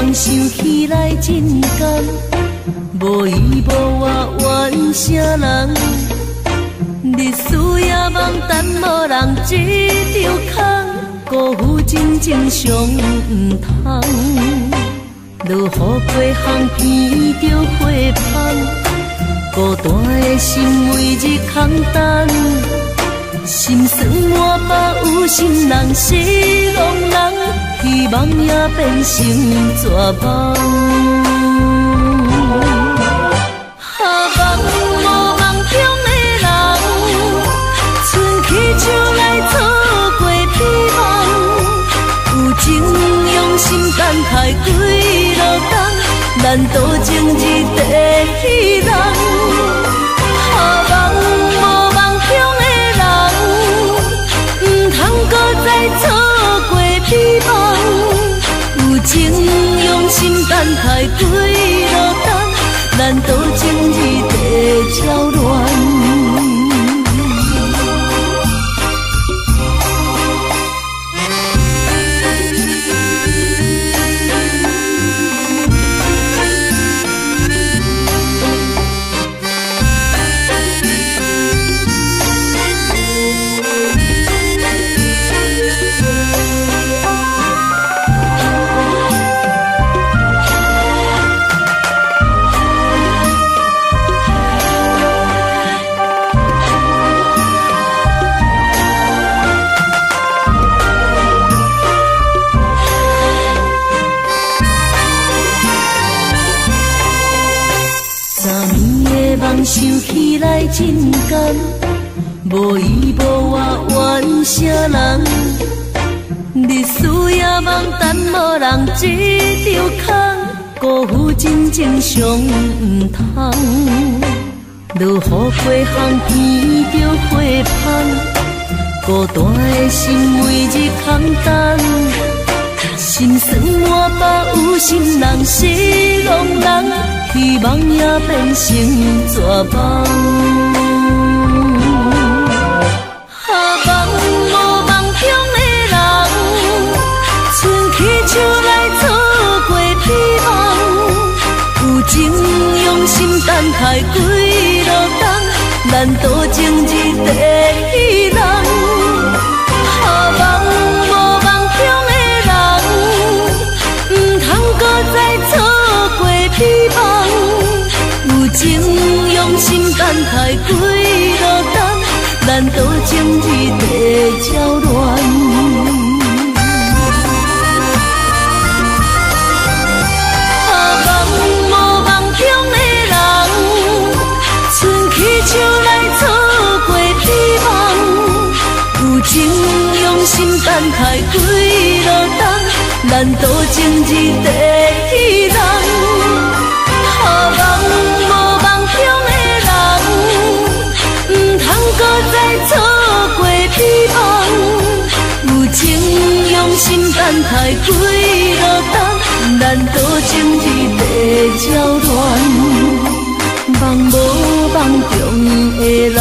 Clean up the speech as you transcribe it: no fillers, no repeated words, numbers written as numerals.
梦想起来真甘，无依无我怨啥人？日思夜梦等无人这条空，辜负真正上毋通。落雨过巷边着花香，孤单的心每日空等。心酸满腹有心人，失望人，希望也变成绝望。下梦无梦中的人，春去秋来错过希望。有情用心等待几落冬，难渡情字第一人。下梦无梦中的再错过希望，有情用心等待几落冬，难渡情字地交乱。想起来真甘，无依无我怨啥人？日思夜梦等无人这条空，辜负真正上毋通。落雨过巷边着花香，孤单的心每日空等。心酸满腹有心人，失望人，希望也变成绝望。下梦无梦中的人，春去秋来错过希望。有情用心等待几落冬，难渡情字第一人。下梦无梦中的再错过希望，有情用心等待几落冬，难渡情字地交乱。下梦无梦中的人，春去秋来错过希望，有情用心等待几落冬，难渡情字第一人。下梦无梦中的人，唔通搁再错过希望。有情用心等待几落冬，难渡情字地交乱。梦无梦中的人，